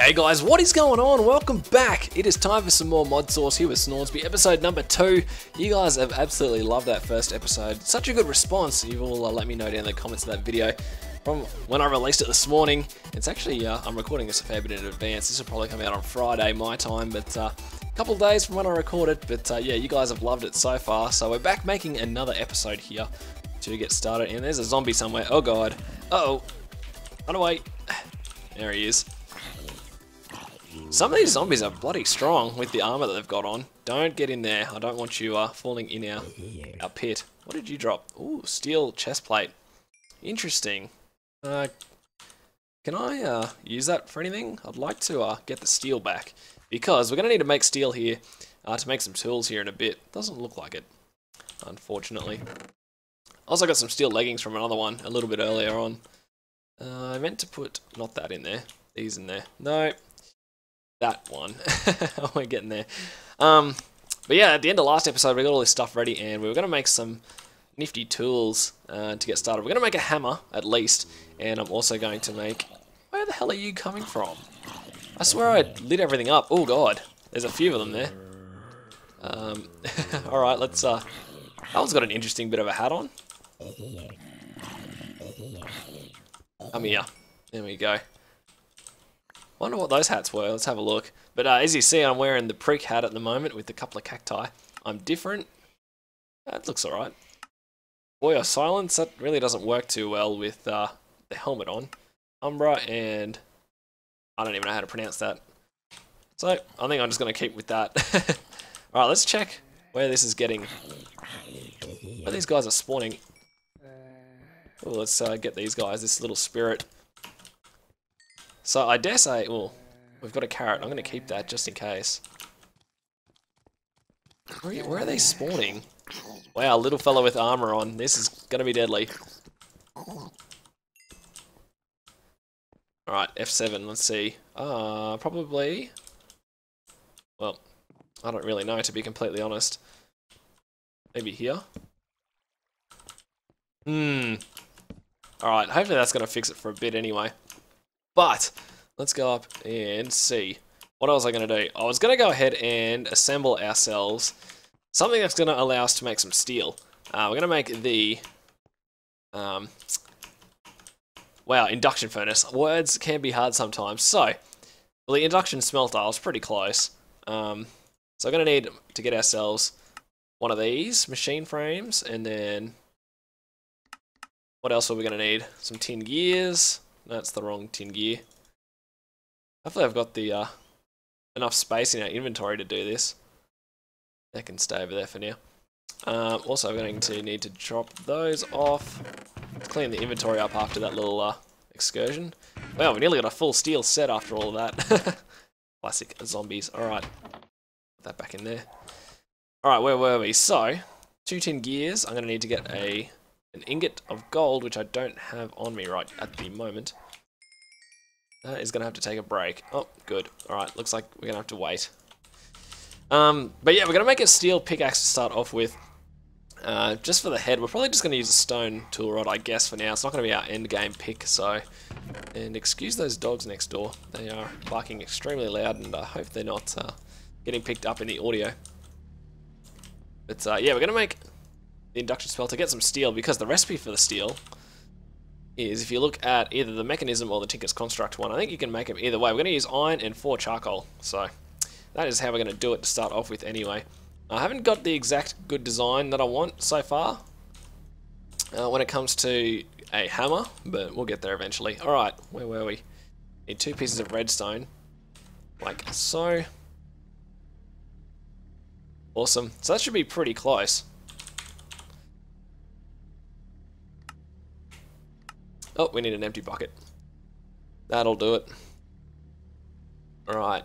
Hey guys, what is going on? Welcome back. It is time for some more ModSauce here with Snoresby, episode number 2. You guys have absolutely loved that first episode. Such a good response. You will let me know down in the comments of that video. From when I released it this morning, it's actually, I'm recording this a fair bit in advance. This will probably come out on Friday, my time, but a couple of days from when I recorded. But yeah, you guys have loved it so far. So we're back making another episode here to get started. And there's a zombie somewhere. Oh god. Uh-oh. Run away. There he is. Some of these zombies are bloody strong with the armor that they've got on. Don't get in there. I don't want you falling in our pit. What did you drop? Ooh, steel chest plate. Interesting. Can I use that for anything? I'd like to get the steel back, because we're going to need to make steel here to make some tools here in a bit. Doesn't look like it, unfortunately. Also got some steel leggings from another one a little bit earlier on. I meant to put, not that in there, these in there. No. That one. We're getting there. But yeah, at the end of last episode, we got all this stuff ready, and we were going to make some nifty tools to get started. We're going to make a hammer, at least, and I'm also going to make... Where the hell are you coming from? I swear I lit everything up. Oh god, there's a few of them there. Alright, let's... That one's got an interesting bit of a hat on. Come here. There we go. Wonder what those hats were. Let's have a look. But as you see, I'm wearing the prick hat at the moment with a couple of cacti. I'm different. That looks alright. Boy, silence, that really doesn't work too well with the helmet on. Umbra and... I don't even know how to pronounce that. So, I think I'm just going to keep with that. Alright, let's check where this is getting. Where these guys are spawning. Oh, let's get these guys, this little spirit. So I dare say, well, we've got a carrot. I'm going to keep that just in case. Where are they spawning? Wow, little fella with armor on. This is going to be deadly. Alright, F7, let's see. Probably... Well, I don't really know, to be completely honest. Maybe here? Alright, hopefully that's going to fix it for a bit anyway. But, let's go up and see. What else was I going to do? I was going to go ahead and assemble ourselves something that's going to allow us to make some steel. We're going to make the... wow, induction furnace. Words can be hard sometimes. So, well, the induction smelter, I was pretty close. So I'm going to need to get ourselves one of these machine frames, and then... What else are we going to need? Some tin gears. That's the wrong tin gear. Hopefully I've got the enough space in our inventory to do this. That can stay over there for now. Also, we're going to need to drop those off. Clean the inventory up after that little excursion. Wow, we nearly got a full steel set after all of that. Classic zombies. Alright. Put that back in there. Alright, where were we? So, 2 tin gears. I'm going to need to get an ingot of gold, which I don't have on me right at the moment. That is going to have to take a break. Oh, good. Alright, looks like we're going to have to wait. But yeah, we're going to make a steel pickaxe to start off with. Just for the head, we're probably just going to use a stone tool rod, I guess, for now. It's not going to be our end game pick, so... And excuse those dogs next door. They are barking extremely loud, and I hope they're not getting picked up in the audio. But yeah, we're going to make... the induction spell to get some steel, because the recipe for the steel is, if you look at either the mechanism or the Tinker's Construct one, I think you can make them either way. We're going to use iron and 4 charcoal, so that is how we're going to do it to start off with anyway. I haven't got the exact good design that I want so far when it comes to a hammer, but we'll get there eventually. Alright, where were we? Need 2 pieces of redstone, like so. Awesome, so that should be pretty close. Oh, we need an empty bucket. That'll do it. Alright.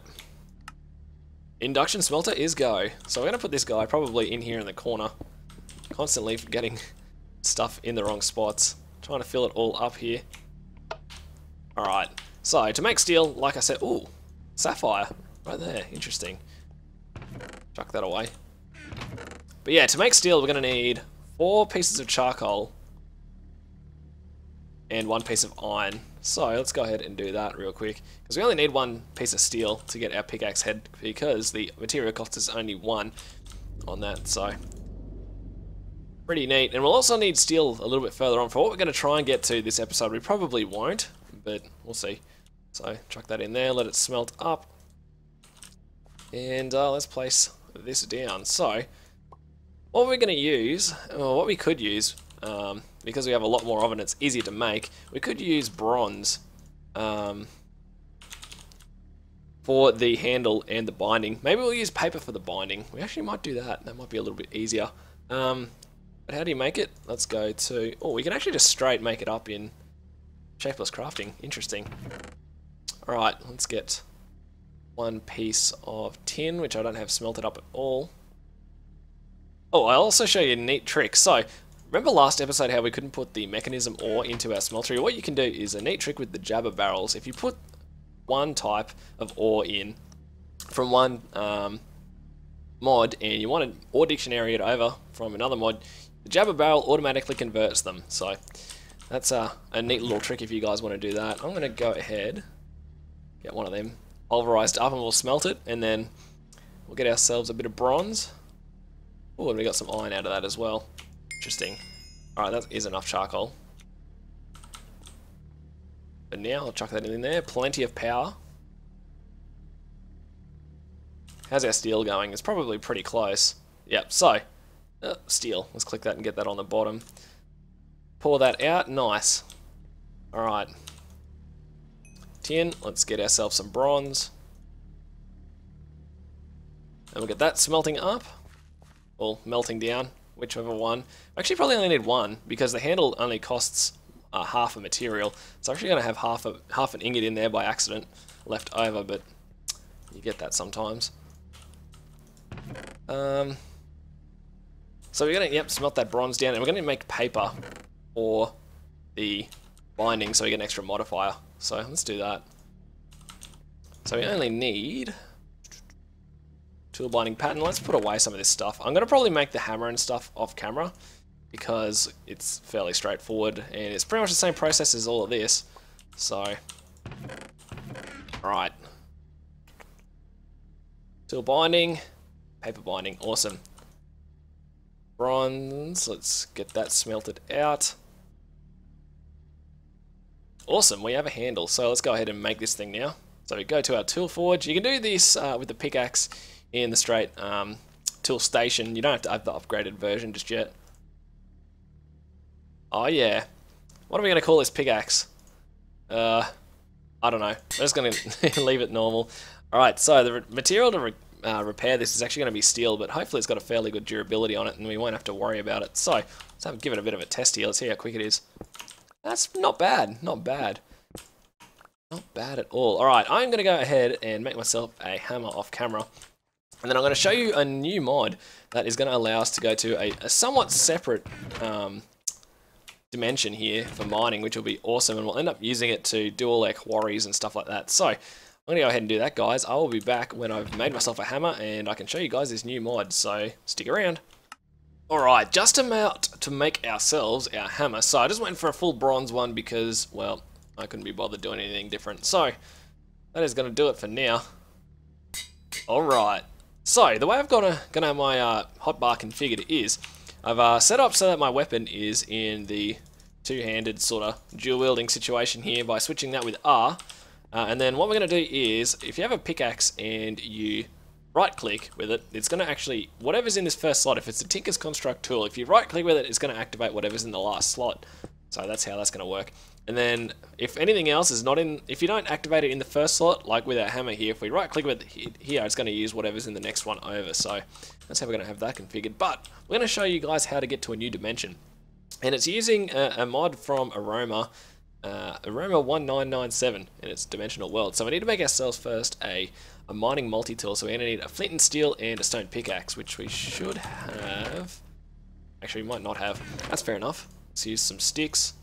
Induction smelter is go. So we're going to put this guy probably in here in the corner. Constantly getting stuff in the wrong spots. Trying to fill it all up here. Alright. So, to make steel, like I said... Ooh, sapphire. Right there. Interesting. Chuck that away. But yeah, to make steel, we're going to need 4 pieces of charcoal and 1 piece of iron. So let's go ahead and do that real quick, because we only need one piece of steel to get our pickaxe head, because the material cost is only 1 on that, so pretty neat. And we'll also need steel a little bit further on. For what we're going to try and get to this episode, we probably won't, but we'll see. So chuck that in there, let it smelt up, and let's place this down. So what we're going to use, or what we could use, because we have a lot more of it and it's easier to make, we could use bronze for the handle and the binding. Maybe we'll use paper for the binding. We actually might do that. That might be a little bit easier. But how do you make it? Let's go to... Oh, we can actually just straight make it up in shapeless crafting. Interesting. Alright, let's get 1 piece of tin, which I don't have smelted up at all. Oh, I'll also show you a neat trick. So, remember last episode how we couldn't put the mechanism ore into our smeltery? What you can do is a neat trick with the jabber barrels. If you put one type of ore in from one mod, and you want an ore dictionary it over from another mod, the jabber barrel automatically converts them. So that's a neat little trick if you guys want to do that. I'm going to go ahead, get one of them pulverized up, and we'll smelt it, and then we'll get ourselves a bit of bronze. Oh, and we got some iron out of that as well. Interesting. Alright, that is enough charcoal. But now I'll chuck that in there. Plenty of power. How's our steel going? It's probably pretty close. Yep, so steel. Let's click that and get that on the bottom. Pour that out. Nice. Alright. Tin. Let's get ourselves some bronze. And we'll get that smelting up. Or melting down. Whichever one. Actually probably only need 1, because the handle only costs half a material. So I'm actually going to have half an ingot in there by accident left over, but you get that sometimes. So we're going to, smelt that bronze down, and we're going to make paper for the binding so we get an extra modifier. So let's do that. So we only need tool binding pattern. Let's put away some of this stuff. I'm going to probably make the hammer and stuff off camera, because it's fairly straightforward, and it's pretty much the same process as all of this. So, alright. Tool binding, paper binding, awesome. Bronze, let's get that smelted out. Awesome, we have a handle, so let's go ahead and make this thing now. So we go to our tool forge. You can do this with the pickaxe in the straight tool station. You don't have to have the upgraded version just yet. Oh yeah. What are we going to call this pickaxe? I don't know. I'm just going to leave it normal. Alright, so the material to repair this is actually going to be steel, but hopefully it's got a fairly good durability on it, and we won't have to worry about it. So, let's give it a bit of a test here. Let's see how quick it is. That's not bad. Not bad. Not bad at all. Alright, I'm going to go ahead and make myself a hammer off camera. And then I'm going to show you a new mod that is going to allow us to go to a somewhat separate dimension here for mining, which will be awesome, and we'll end up using it to do all our quarries and stuff like that. So I'm going to go ahead and do that, guys. I will be back when I've made myself a hammer and I can show you guys this new mod, so stick around. Alright, just about to make ourselves our hammer. So I just went for a full bronze one because, well, I couldn't be bothered doing anything different. So that is going to do it for now. Alright, so the way I've got to have my hotbar configured is I've set up so that my weapon is in the two-handed sort of dual-wielding situation here by switching that with R. And then what we're going to do is, if you have a pickaxe and you right-click with it, it's going to actually, whatever's in this first slot, if it's a Tinker's Construct tool, if you right-click with it, it's going to activate whatever's in the last slot. So that's how that's going to work. And then, if anything else is not in, if you don't activate it in the first slot, like with our hammer here, if we right-click with it here, it's going to use whatever's in the next one over. So that's how we're going to have that configured. But we're going to show you guys how to get to a new dimension. And it's using a mod from Aroma 1997 in its dimensional world. So we need to make ourselves first a mining multi-tool. So we're going to need a flint and steel and a stone pickaxe, which we should have. Actually, we might not have. That's fair enough. Let's use some sticks.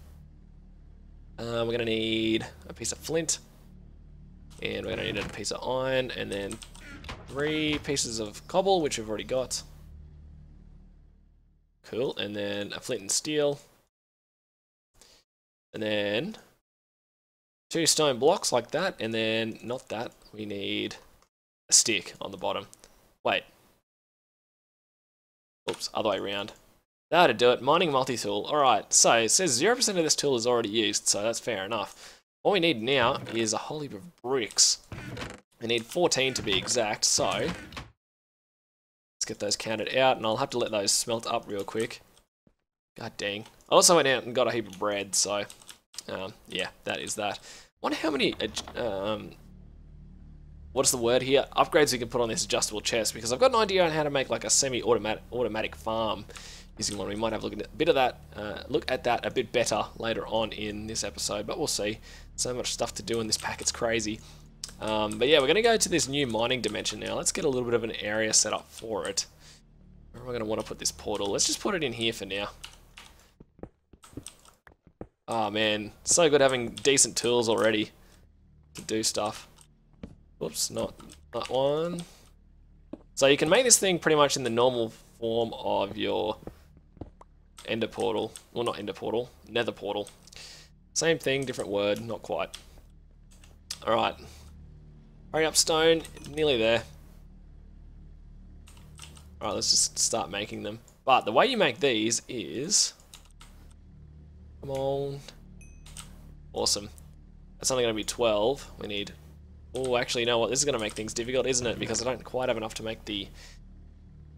We're going to need a piece of flint, and we're going to need a piece of iron, and then 3 pieces of cobble, which we've already got. Cool, and then a flint and steel. And then 2 stone blocks like that, and then, not that, we need a stick on the bottom. Wait. Oops, other way around. That'll do it. Mining multi-tool. Alright, so it says 0% of this tool is already used, so that's fair enough. What we need now is a whole heap of bricks. We need 14 to be exact, so let's get those counted out, and I'll have to let those smelt up real quick. God dang. I also went out and got a heap of bread, so yeah, that is that. Wonder how many what's the word here? Upgrades we can put on this adjustable chest, because I've got an idea on how to make like a semi-automatic farm using one. We might have a look at that a bit better later on in this episode, but we'll see. So much stuff to do in this pack, it's crazy. But yeah, we're going to go to this new mining dimension now. Let's get a little bit of an area set up for it. Where am I going to want to put this portal? Let's just put it in here for now. Oh man, so good having decent tools already to do stuff. Whoops, not that one. So you can make this thing pretty much in the normal form of your ender portal. Well, not ender portal, nether portal. Same thing, different word, not quite. Alright. Hurry up, stone. Nearly there. Alright, let's just start making them. But the way you make these is... Come on. Awesome. That's only going to be 12. We need... Oh, actually, you know what? This is going to make things difficult, isn't it? Because I don't quite have enough to make the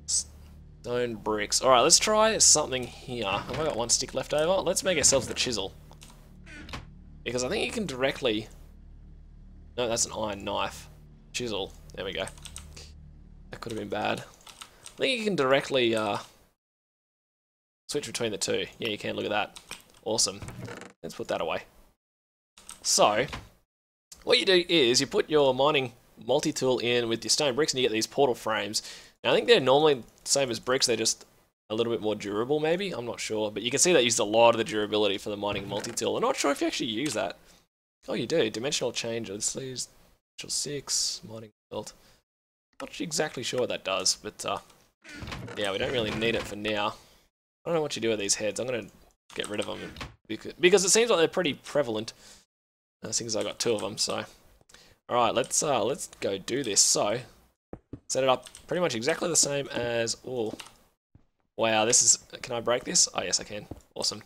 stone bricks. Alright, let's try something here. Have I got one stick left over? Let's make ourselves the chisel. Because I think you can directly... No, that's an iron knife. Chisel. There we go. That could have been bad. I think you can directly switch between the two. Yeah, you can. Look at that. Awesome. Let's put that away. So, what you do is you put your mining multi-tool in with your stone bricks and you get these portal frames. Now, I think they're normally the same as bricks. They're just a little bit more durable, maybe. I'm not sure. But you can see that used a lot of the durability for the mining multi-tool. I'm not sure if you actually use that. Oh, you do. Dimensional changer. This leaves dimensional 6, mining belt. Not exactly sure what that does, but yeah, we don't really need it for now. I don't know what you do with these heads. I'm going to get rid of them because it seems like they're pretty prevalent. Since I got 2 of them, so. Alright, let's go do this. So, set it up pretty much exactly the same as... Oh, wow, this is... Can I break this? Oh, yes, I can. Awesome.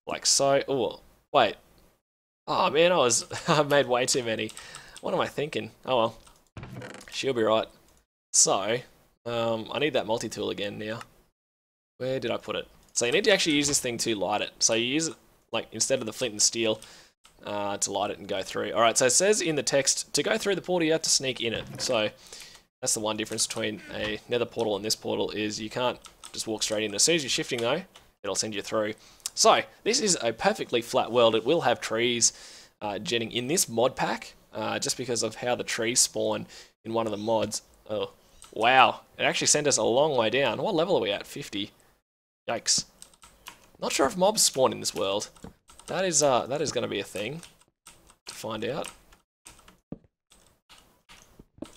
Like so. Oh, wait. Oh man, I've made way too many. What am I thinking? Oh well. She'll be right. So, I need that multi-tool again now. Where did I put it? So you need to actually use this thing to light it. So you use it, like, instead of the flint and steel, to light it and go through. Alright, so it says in the text, to go through the portal you have to sneak in it. So, that's the one difference between a nether portal and this portal, is you can't just walk straight in. As soon as you're shifting though, it'll send you through. So, this is a perfectly flat world. It will have trees jetting in this mod pack, just because of how the trees spawn in one of the mods. Oh, wow. It actually sent us a long way down. What level are we at? 50. Yikes. Not sure if mobs spawn in this world. That is going to be a thing to find out.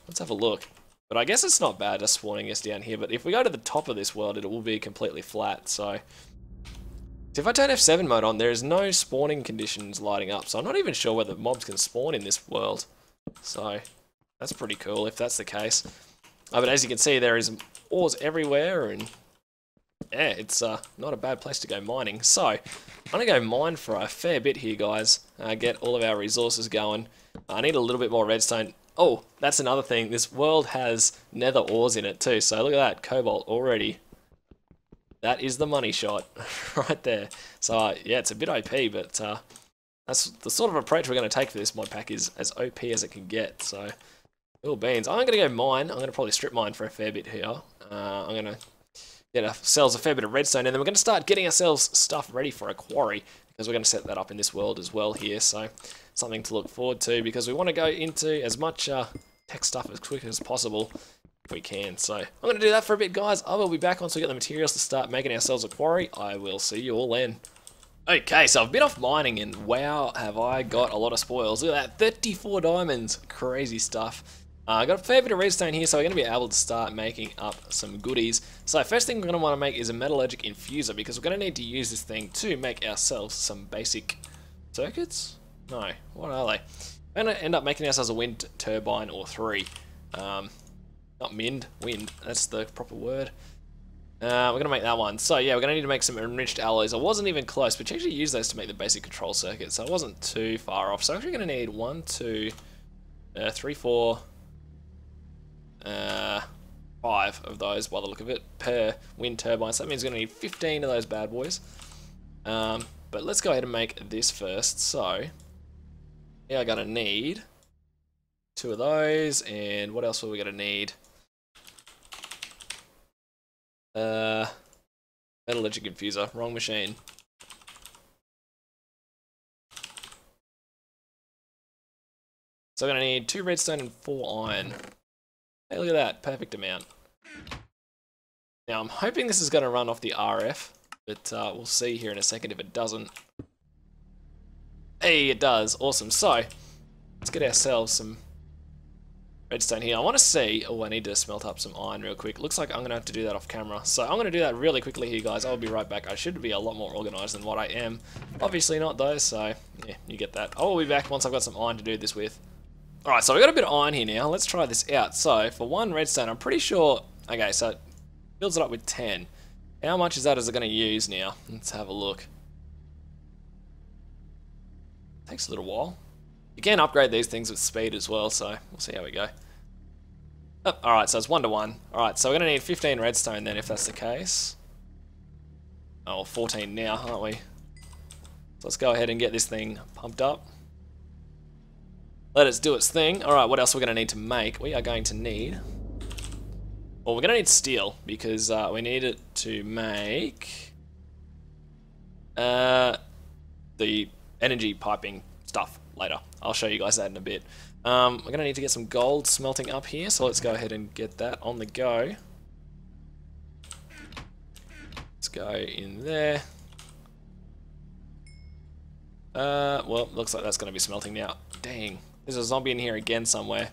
Let's have a look. But I guess it's not bad just spawning us down here. But if we go to the top of this world, it will be completely flat. So if I turn F7 mode on, there is no spawning conditions lighting up. So I'm not even sure whether mobs can spawn in this world. So that's pretty cool if that's the case. But as you can see, there is ores everywhere, and yeah, it's not a bad place to go mining. So I'm going to go mine for a fair bit here, guys. Get all of our resources going. I need a little bit more redstone. Oh, that's another thing. This world has nether ores in it too. So look at that, cobalt already. That is the money shot right there. So yeah, it's a bit OP, but that's the sort of approach we're going to take for this mod pack, is as OP as it can get. So, cool beans. I'm going to go mine. I'm going to probably strip mine for a fair bit here. I'm going to get ourselves a fair bit of redstone, and then we're going to start getting ourselves stuff ready for a quarry, because we're going to set that up in this world as well here. So, something to look forward to, because we want to go into as much tech stuff as quick as possible if we can. So I'm going to do that for a bit, guys. I will be back once we get the materials to start making ourselves a quarry. I will see you all then. Okay, so I've been off mining, and wow, have I got a lot of spoils. Look at that, 34 diamonds. Crazy stuff. I got a fair bit of redstone here, so we're going to be able to start making up some goodies. So first thing we're going to want to make is a metallurgic infuser, because we're going to need to use this thing to make ourselves some basic circuits? No, what are they? We're going to end up making ourselves a wind turbine or 3. Not wind, that's the proper word. We're going to make that one. So yeah, we're going to need to make some enriched alloys. I wasn't even close, but you actually use those to make the basic control circuit, so I wasn't too far off. So I'm actually going to need 1, 2, 3, 4... 5 of those by the look of it per wind turbine, so that means we're going to need 15 of those bad boys. But let's go ahead and make this first. So yeah, I'm going to need 2 of those, and what else are we going to need? Metallurgic infuser, wrong machine. So I'm going to need 2 redstone and 4 iron. Hey, look at that, perfect amount. Now I'm hoping this is going to run off the RF, but we'll see here in a second if it doesn't. Hey, it does, awesome. So, let's get ourselves some redstone here. I want to see, oh, I need to smelt up some iron real quick. Looks like I'm going to have to do that off camera. So I'm going to do that really quickly here, guys. I'll be right back. I should be a lot more organised than what I am. Obviously not though, so yeah, you get that. I will be back once I've got some iron to do this with. Alright, so we've got a bit of iron here now. Let's try this out. So, for 1 redstone, I'm pretty sure... Okay, so it fills it up with 10. How much is that is it going to use now? Let's have a look. Takes a little while. You can upgrade these things with speed as well, so we'll see how we go. Oh, alright, so it's 1 to 1. Alright, so we're going to need 15 redstone then, if that's the case. Oh, 14 now, aren't we? So let's go ahead and get this thing pumped up. Let it do its thing. Alright, what else are we going to need to make? We are going to need... Well, we're going to need steel, because we need it to make... the energy piping stuff later. I'll show you guys that in a bit. We're going to need to get some gold smelting up here, so let's go ahead and get that on the go. Let's go in there. Well, looks like that's going to be smelting now. Dang. There's a zombie in here again somewhere.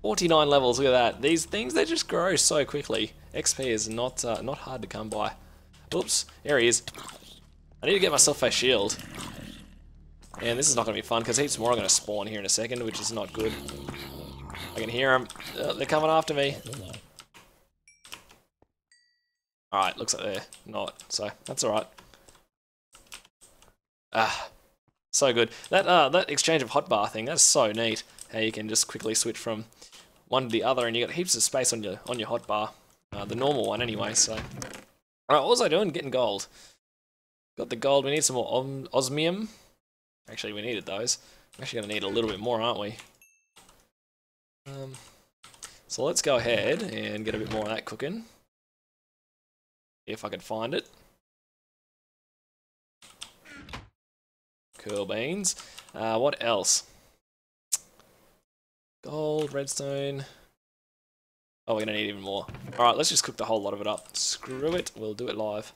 49 levels, look at that. These things, they just grow so quickly. XP is not hard to come by. Oops, there he is. I need to get myself a shield. And this is not going to be fun, because heaps more are going to spawn here in a second, which is not good. I can hear them. They're coming after me. Alright, looks like they're not, so that's alright. So good. That exchange of hotbar thing, that's so neat. How you can just quickly switch from one to the other, and you got heaps of space on your hotbar. The normal one anyway, so. Alright, what was I doing? Getting gold. Got the gold, we need some more osmium. Actually, we needed those. We're actually going to need a little bit more, aren't we? So let's go ahead and get a bit more of that cooking. If I can find it. Cool beans. What else? Gold, redstone. Oh, we're going to need even more. Alright, let's just cook the whole lot of it up. Screw it, we'll do it live.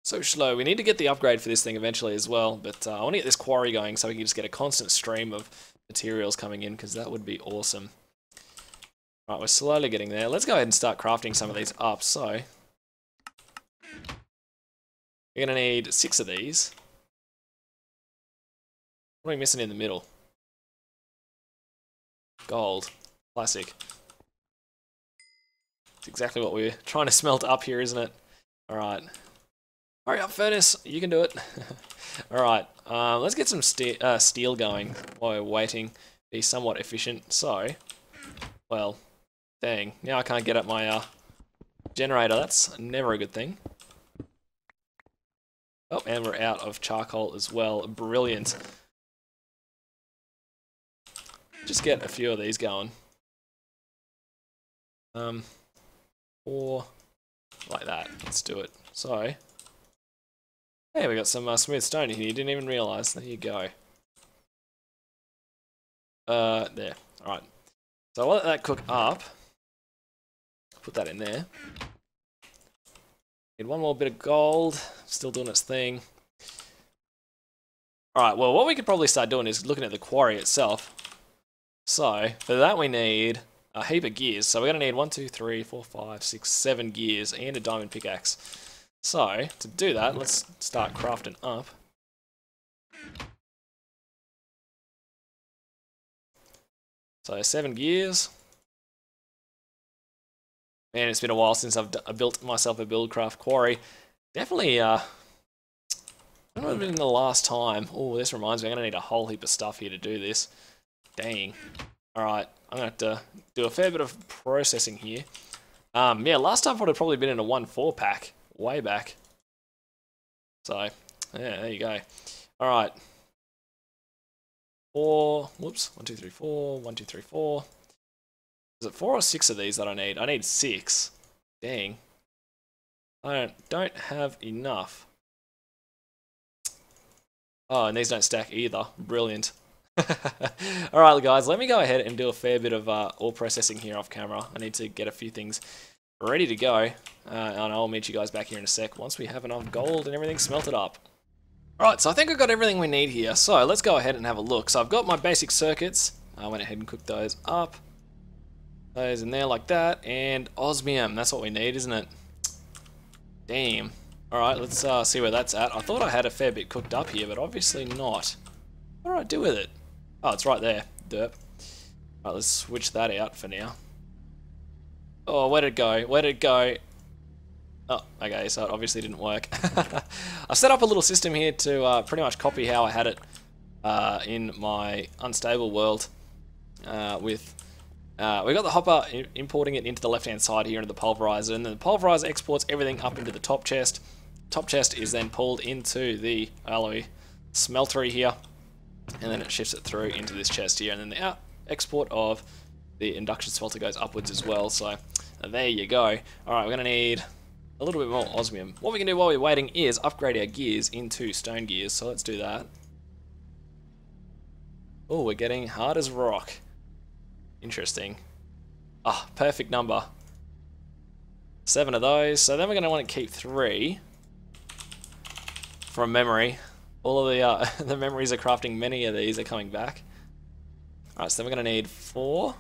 So slow. We need to get the upgrade for this thing eventually as well, but I want to get this quarry going so we can just get a constant stream of materials coming in, because that would be awesome. Alright, we're slowly getting there. Let's go ahead and start crafting some of these up. So, we're going to need 6 of these. What are we missing in the middle? Gold. Classic. It's exactly what we're trying to smelt up here, isn't it? Alright. Hurry up, furnace. You can do it. Alright. Let's get some steel going while we're waiting. Be somewhat efficient. So, well, dang. Now I can't get up my generator. That's never a good thing. Oh, and we're out of charcoal as well. Brilliant. Just get a few of these going. Or like that. Let's do it. So, hey, we got some smooth stone in here. You didn't even realise. There you go. There. Alright. So I'll let that cook up. Put that in there. Need one more bit of gold. Still doing its thing. Alright, well, what we could probably start doing is looking at the quarry itself. So, for that we need a heap of gears. So we're going to need 1, 2, 3, 4, 5, 6, 7 gears and a diamond pickaxe. So, to do that, let's start crafting up. So, 7 gears. Man, it's been a while since I've built myself a buildcraft quarry. Definitely, I don't know if it's been the last time. Oh, this reminds me, I'm going to need a whole heap of stuff here to do this. Dang. Alright, I'm going to have to do a fair bit of processing here. Yeah, last time would have probably been in a 1-4 pack. Way back. So, yeah, there you go. Alright. 4, whoops, 1, 2, 3, 4, 1, 2, 3, 4. Is it 4 or 6 of these that I need? I need 6. Dang. I don't have enough. Oh, and these don't stack either. Brilliant. Alright guys, let me go ahead and do a fair bit of ore processing here off camera. I need to get a few things ready to go. And I'll meet you guys back here in a sec once we have enough gold and everything smelted up. Alright, so I think I've got everything we need here. So let's go ahead and have a look. So I've got my basic circuits. I went ahead and cooked those up. Those in there like that. And osmium, that's what we need, isn't it? Damn. Alright, let's see where that's at. I thought I had a fair bit cooked up here, but obviously not. What do I do with it? Oh, it's right there. Derp. Alright, let's switch that out for now. Oh, where did it go? Where did it go? Oh, okay, so it obviously didn't work. I set up a little system here to pretty much copy how I had it in my unstable world we got the hopper importing it into the left-hand side here into the pulverizer, and then the pulverizer exports everything up into the top chest. Top chest is then pulled into the alloy smeltery here, and then it shifts it through into this chest here, and then the export of the induction smelter goes upwards as well. So there you go. Alright, we're going to need a little bit more osmium. What we can do while we're waiting is upgrade our gears into stone gears, so let's do that. Oh, we're getting hard as rock. Interesting. Ah, perfect number. 7 of those. So then we're going to want to keep 3 from memory. All of the the memories of crafting many of these are coming back. Alright, so then we're going to need 4.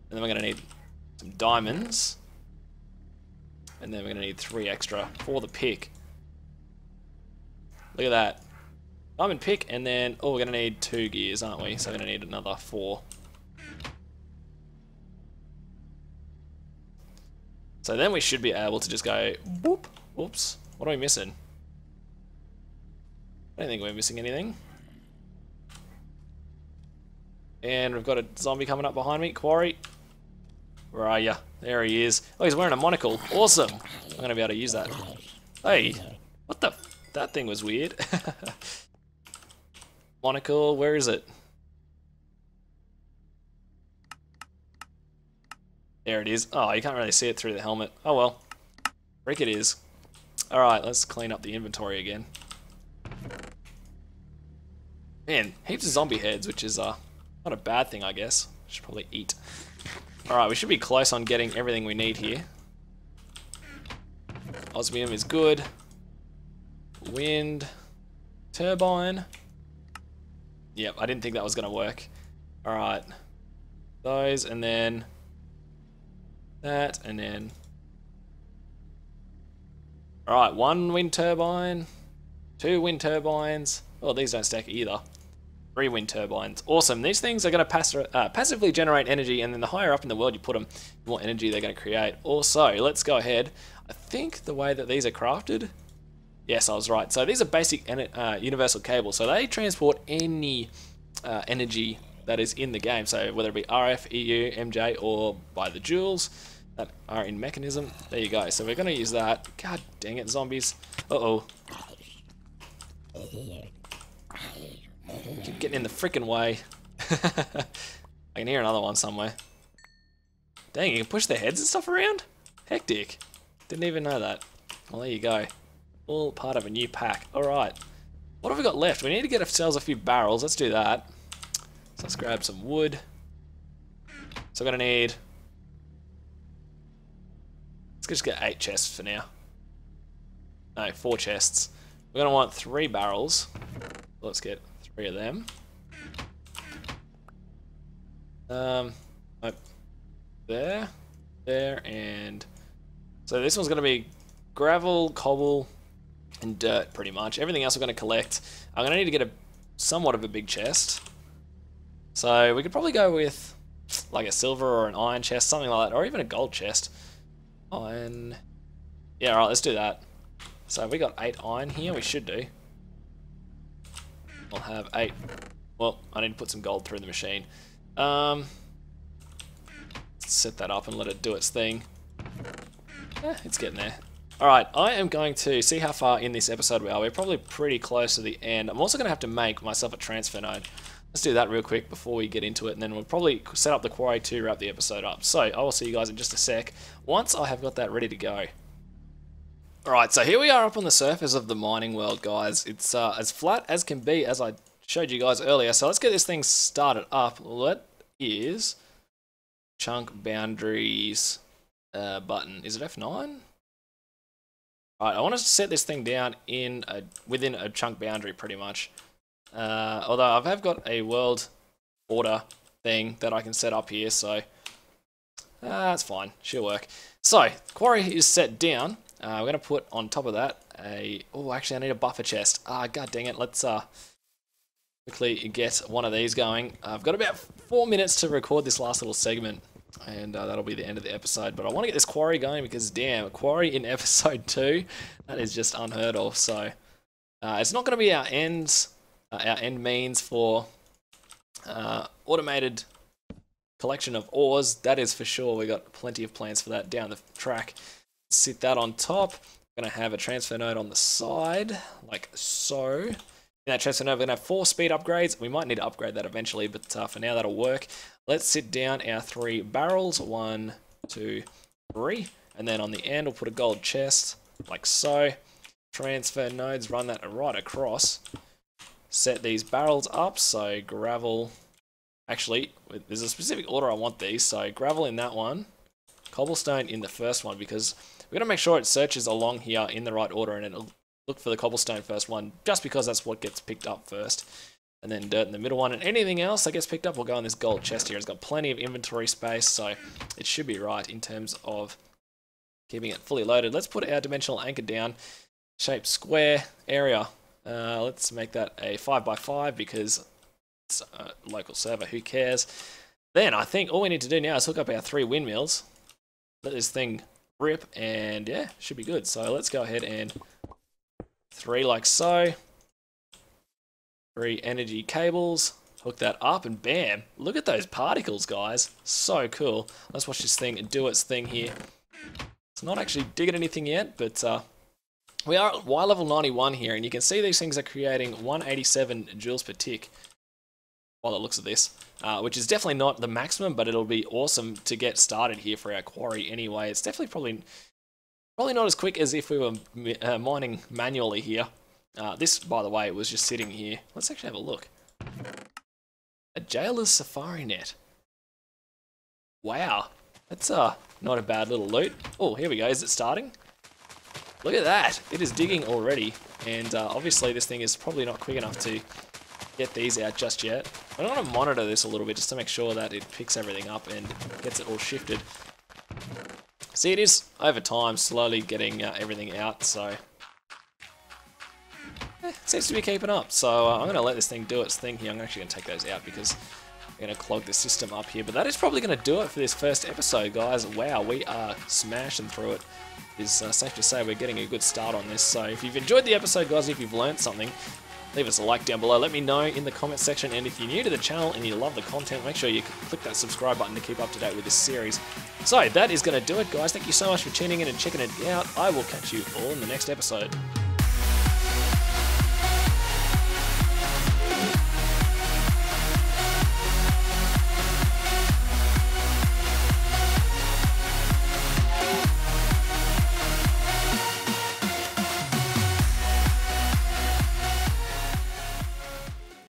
And then we're going to need some diamonds. And then we're going to need 3 extra for the pick. Look at that. Diamond pick, and then, oh, we're going to need 2 gears, aren't we? So we're going to need another 4. So then we should be able to just go, boop, whoops, what are we missing? I don't think we're missing anything. And we've got a zombie coming up behind me, Quarry. Where are ya? There he is. Oh, he's wearing a monocle. Awesome. I'm going to be able to use that. Hey, what the? That thing was weird. Monocle, where is it? There it is. Oh, you can't really see it through the helmet. Oh well. Freak it is. Alright, let's clean up the inventory again. Man, heaps of zombie heads, which is not a bad thing, I guess. Should probably eat. Alright, we should be close on getting everything we need here. Osmium is good. Wind. Turbine. Yep, I didn't think that was going to work. Alright. Those, and then that, and then... Alright, 1 wind turbine. 2 wind turbines. Oh, these don't stack either. 3 wind turbines. Awesome. These things are going to passively generate energy, and then the higher up in the world you put them, the more energy they're going to create. Also, let's go ahead. I think the way that these are crafted... Yes, I was right. So these are basic universal cables. So they transport any energy that is in the game. So whether it be RF, EU, MJ, or by the joules that are in mechanism. There you go. So we're going to use that. God dang it, zombies. Uh-oh. Keep getting in the freaking way. I can hear another one somewhere. Dang, you can push their heads and stuff around? Hectic. Didn't even know that. Well, there you go. All part of a new pack. Alright. What have we got left? We need to get ourselves a few barrels. Let's do that. So let's grab some wood. So we're going to need... Let's just get 8 chests for now. No, 4 chests. We're going to want 3 barrels. Let's get 3 of them. There, and so this one's going to be gravel, cobble, and dirt, pretty much. Everything else we're going to collect. I'm going to need to get somewhat of a big chest. So we could probably go with like a silver or an iron chest, something like that, or even a gold chest. Iron. Yeah, alright, let's do that. So we got 8 iron here, we should do. I'll have 8. Well, I need to put some gold through the machine. Set that up and let it do its thing. It's getting there. Alright, I am going to see how far in this episode we are. We're probably pretty close to the end. I'm also going to have to make myself a transfer node. Let's do that real quick before we get into it, and then we'll probably set up the quarry to wrap the episode up. So, I will see you guys in just a sec, once I have got that ready to go. Alright, so here we are up on the surface of the mining world, guys. It's as flat as can be, as I showed you guys earlier. So let's get this thing started up. What is chunk boundaries button? Is it F9? Alright, I want to set this thing down in within a chunk boundary, pretty much. Although I have got a world order thing that I can set up here, so that's fine, she'll work. So, quarry is set down. We're going to put on top of that oh, actually I need a buffer chest. God dang it, let's quickly get one of these going. I've got about 4 minutes to record this last little segment, and that'll be the end of the episode. But I want to get this quarry going because, damn, quarry in episode 2, that is just unheard of. So, it's not going to be our end means for automated collection of ores, that is for sure. We got plenty of plans for that down the track. Sit that on top. We're going to have a transfer node on the side, like so. In that transfer node, we're going to have 4 speed upgrades. We might need to upgrade that eventually, but for now that'll work. Let's sit down our 3 barrels. 1, 2, 3. And then on the end, we'll put a gold chest, like so. Transfer nodes, run that right across. Set these barrels up, so gravel. Actually, there's a specific order I want these, so gravel in that one. Cobblestone in the first one, because we're going to make sure it searches along here in the right order, and it'll look for the cobblestone first one, just because that's what gets picked up first. And then dirt in the middle one, and anything else that gets picked up will go in this gold chest here. It's got plenty of inventory space, so it should be right in terms of keeping it fully loaded. Let's put our dimensional anchor down. Shape square area. Let's make that a 5x5 because it's a local server, who cares. Then I think all we need to do now is hook up our 3 windmills. Let this thing rip, and yeah, should be good. So let's go ahead and 3 like so. 3 energy cables, hook that up, and bam, look at those particles, guys. So cool. Let's watch this thing do its thing here. It's not actually digging anything yet, but we are at Y level 91 here, and you can see these things are creating 187 joules per tick while it looks at this, which is definitely not the maximum, but it'll be awesome to get started here for our quarry anyway. It's definitely probably not as quick as if we were mining manually here. This, by the way, was just sitting here. Let's actually have a look. A jailer's safari net. Wow, that's not a bad little loot. Oh, here we go. Is it starting? Look at that. It is digging already, and obviously this thing is probably not quick enough to get these out just yet. I'm going to monitor this a little bit just to make sure that it picks everything up and gets it all shifted. See, it is over time slowly getting everything out, so it seems to be keeping up. So I'm going to let this thing do its thing here. I'm actually going to take those out because I'm going to clog the system up here. But that is probably going to do it for this first episode, guys. Wow, we are smashing through it. It's safe to say we're getting a good start on this. So if you've enjoyed the episode, guys, if you've learned something, leave us a like down below. Let me know in the comment section. And if you're new to the channel and you love the content, make sure you click that subscribe button to keep up to date with this series. So that is going to do it, guys. Thank you so much for tuning in and checking it out. I will catch you all in the next episode.